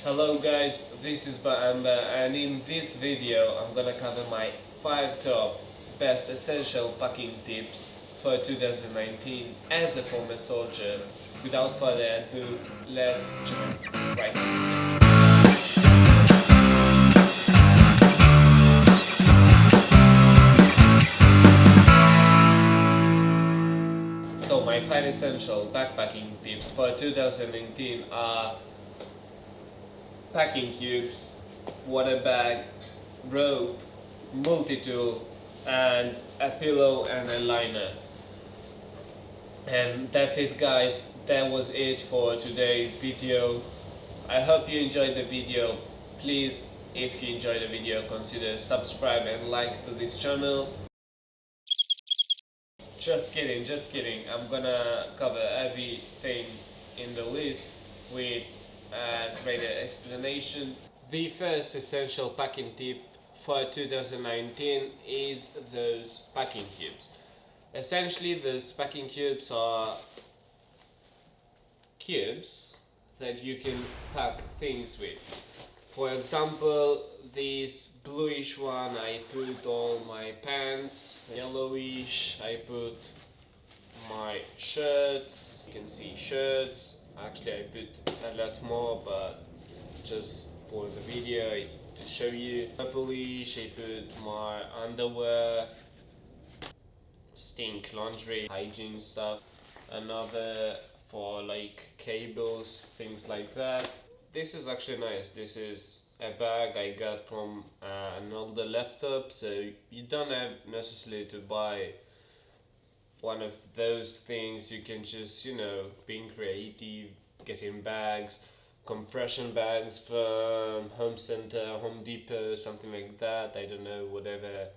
Hello guys, this is Baamba and in this video I'm gonna cover my 5 top best essential packing tips for 2019 as a former soldier. Without further ado, let's jump right into it. So my 5 essential backpacking tips for 2019 are packing cubes, water bag, rope, multi-tool, and a pillow and a liner. And that's it guys, that was it for today's video. I hope you enjoyed the video. Please, if you enjoyed the video, consider subscribe and like to this channel. Just kidding, I'm gonna cover everything in the list with a greater explanation. The first essential packing tip for 2019 is those packing cubes. Essentially, those packing cubes are cubes that you can pack things with. For example, this bluish one I put all my pants, yellowish I put my shirts. You can see shirts. Actually, I put a lot more, but just for the video to show you. Purplish I put my underwear, stink laundry, hygiene stuff. Another for like cables, things like that. This is actually nice. This is a bag I got from an older laptop, so you don't have necessarily to buy one of those things. You can just, being creative, getting bags, compression bags from Home Center, Home Depot, something like that. I don't know, whatever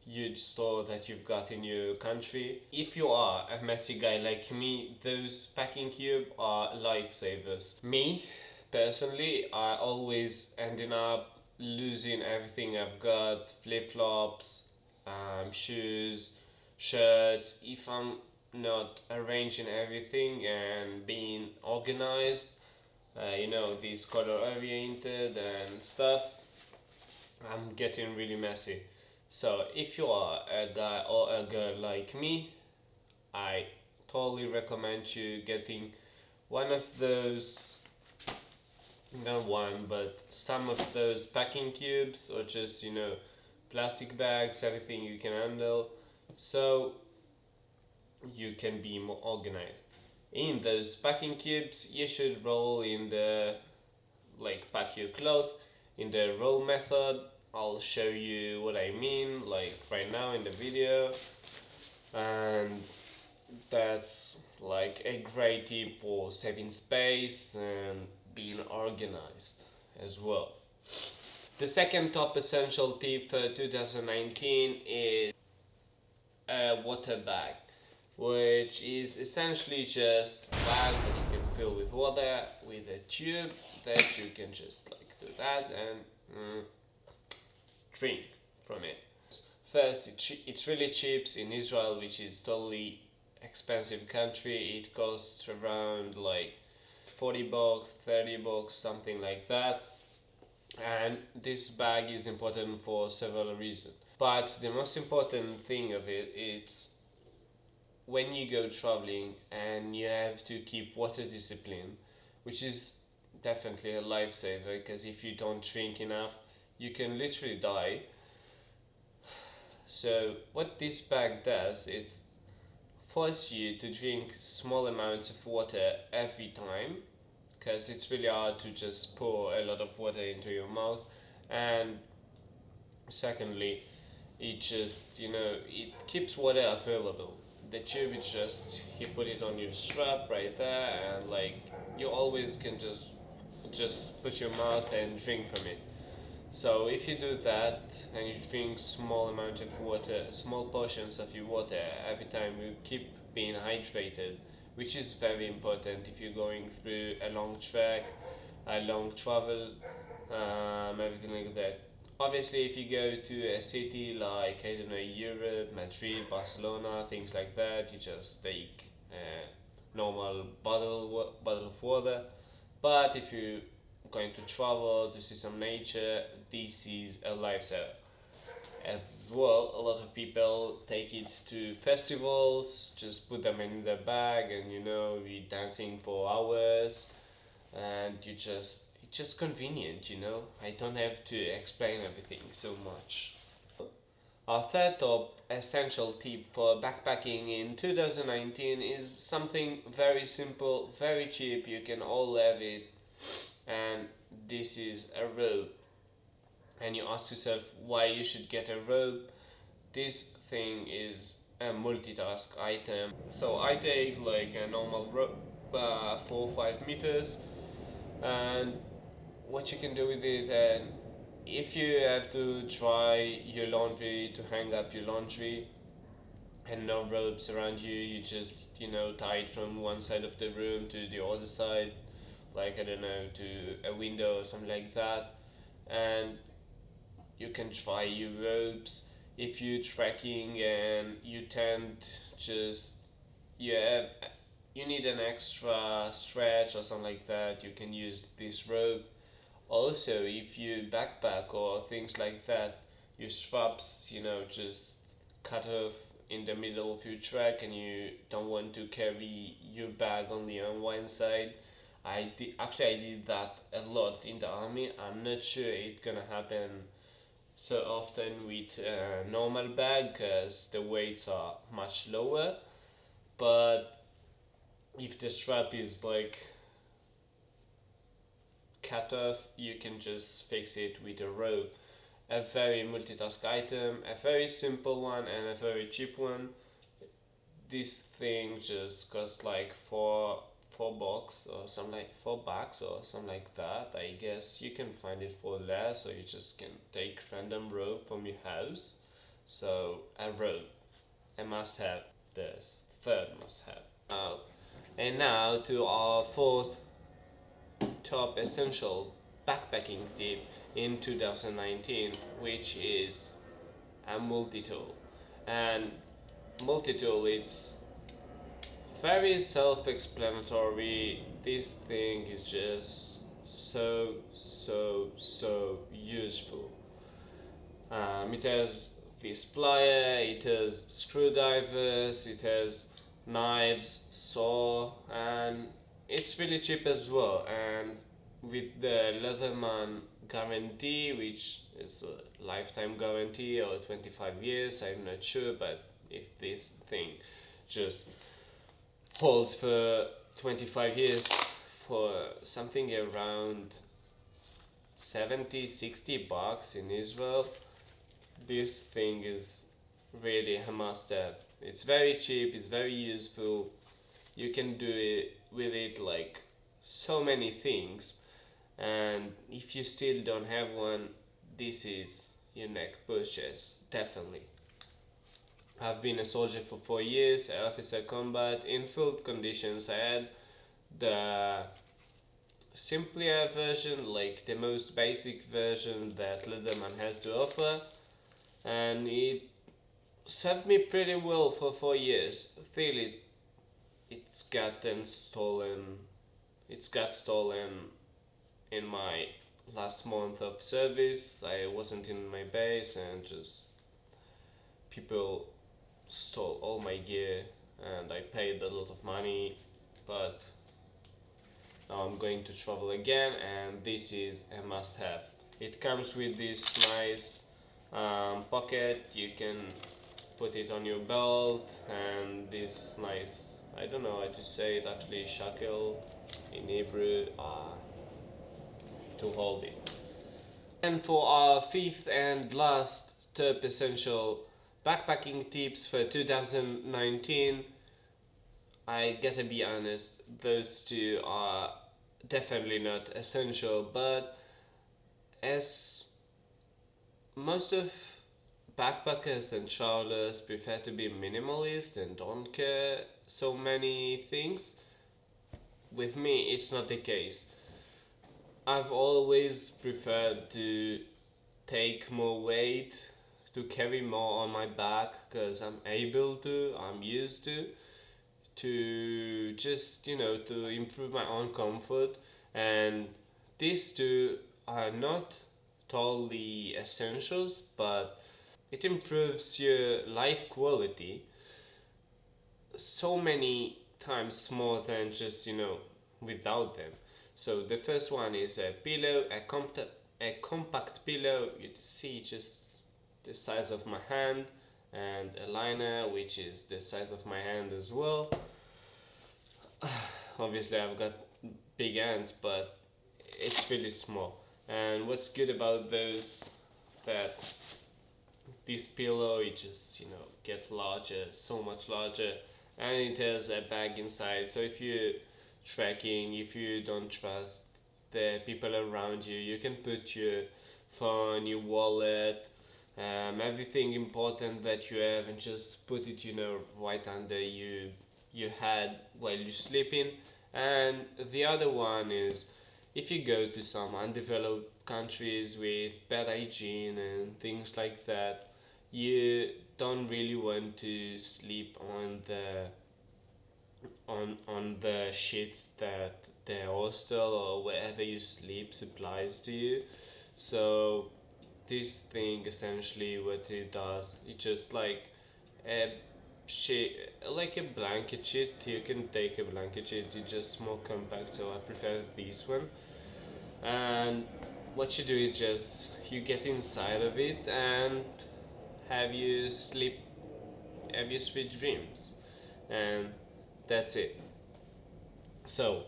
huge store that you've got in your country. If you are a messy guy like me, those packing cube are lifesavers. Me, personally, I always ending up losing everything I've got, flip-flops, shoes, shirts. If I'm not arranging everything and being organized, these color oriented and stuff, I'm getting really messy. So if you are a guy or a girl like me, I totally recommend you getting one of those, not one, but some of those packing cubes, or just, plastic bags, everything you can handle, so you can be more organized. In those packing cubes, you should roll in the, pack your clothes in the roll method. I'll show you what I mean, like right now in the video, and that's like a great tip for saving space and being organized as well. The second top essential tip for 2019 is a water bag, which is essentially just a bag that you can fill with water with a tube that you can just do that and drink from it. First, it's really cheap in Israel, which is totally expensive country. It costs around 40 bucks, 30 bucks, something like that. And this bag is important for several reasons. But the most important thing of it is when you go traveling and you have to keep water discipline, which is definitely a lifesaver, because if you don't drink enough, you can literally die. So what this bag does, it forces you to drink small amounts of water every time, because it's really hard to just pour a lot of water into your mouth. And secondly, it just, it keeps water available. The tube is just, you put it on your strap right there, and you always can just put your mouth and drink from it. So if you do that and you drink small amount of water, small portions of your water every time, you keep being hydrated, which is very important if you're going through a long trek, a long travel, everything like that. Obviously, if you go to a city like, I don't know, Europe, Madrid, Barcelona, things like that, you just take a normal bottle of water. But if you going to travel to see some nature, this is a lifestyle. As well, a lot of people take it to festivals, just put them in their bag, and be dancing for hours, and it's just convenient. I don't have to explain everything so much. Our third top essential tip for backpacking in 2019 is something very simple, very cheap, you can all have it, and this is a rope. And you ask yourself why you should get a rope. This thing is a multitask item. So I take like a normal rope, 4 or 5 meters, and what you can do with it, and if you have to dry your laundry, to hang up your laundry, and no ropes around you, you just tie it from one side of the room to the other side, like I don't know, to a window or something like that, and you can try your ropes. If you're trekking and you tend just you have you need an extra stretch or something like that, you can use this rope. Also, if you backpack or things like that, your straps, just cut off in the middle of your trek, and you don't want to carry your bag only on one side. I did that a lot in the army. I'm not sure it's gonna happen so often with a normal bag because the weights are much lower. But if the strap is like cut off, you can just fix it with a rope. A very multitask item, a very simple one and a very cheap one. This thing just costs like $4 or something, like $4 or something like that. I guess you can find it for less, or you just can take random rope from your house. So a rope, a must have. This third must have. And now to our fourth top essential backpacking tip in 2019, which is a multi-tool. And multi-tool, it's very self-explanatory. This thing is just so useful. It has this plier, it has screwdrivers, it has knives, saw, and it's really cheap as well. And with the Leatherman guarantee, which is a lifetime guarantee or 25 years, I'm not sure, but if this thing just holds for 25 years for something around 70-60 bucks in Israel, this thing is really a must have. It's very cheap, it's very useful. You can do it with it like so many things, and if you still don't have one, this is your next purchase, definitely. I've been a soldier for 4 years, officer combat in field conditions. I had the simpler version, like the most basic version that Leatherman has to offer, and it served me pretty well for 4 years. Still, it's gotten stolen. It's got stolen in my last month of service. I wasn't in my base, and just people stole all my gear, and I paid a lot of money. But now I'm going to travel again, and this is a must-have. It comes with this nice pocket. You can put it on your belt, and this nice, I don't know how to say it actually, shackle in Hebrew, to hold it. And for our fifth and last top essential backpacking tips for 2019, I gotta be honest, those two are definitely not essential, but as most of backpackers and travelers prefer to be minimalist and don't care so many things, with me it's not the case. I've always preferred to take more weight, to carry more on my back, because I'm able to, I'm used to just, to improve my own comfort and these two are not totally essentials, but it improves your life quality so many times more than just, without them. So the first one is a pillow, a compact pillow. You see just the size of my hand, and a liner which is the size of my hand as well. Obviously I've got big hands, but it's really small. And what's good about those, that this pillow, it just get larger, so much larger, and it has a bag inside. So if you're trekking, if you don't trust the people around you, you can put your phone, your wallet, everything important that you have, and just put it right under your head while you're sleeping. And the other one is, if you go to some undeveloped countries with bad hygiene and things like that, you don't really want to sleep on the sheets that the hostel or wherever you sleep supplies to you. So this thing, essentially what it does, it just like a sheet, like a blanket sheet. You can take a blanket sheet, it's just more compact, so I prefer this one. And what you do is just you get inside of it and have you sleep have you sweet dreams, and that's it. So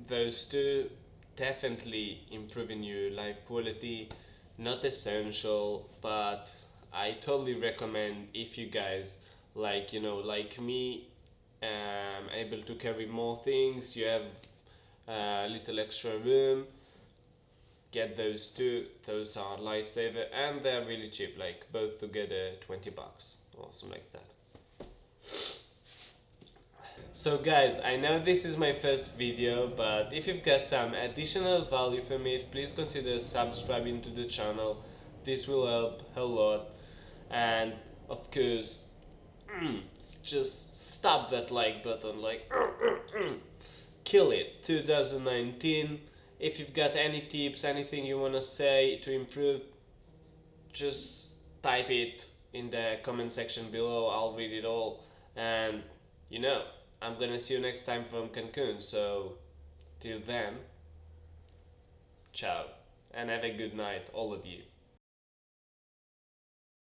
those two definitely improving your life quality, not essential, but I totally recommend if you guys, like me, able to carry more things, you have a little extra room, get those two. Those are lifesaver, and they're really cheap, like both together $20 or something like that. So guys, I know this is my first video, but if you've got some additional value from it, please consider subscribing to the channel. This will help a lot. And of course, just stab that like button, like kill it. 2019. If you've got any tips, anything you want to say to improve, just type it in the comment section below. I'll read it all. And I'm gonna see you next time from Cancun. So till then, ciao, and have a good night, all of you.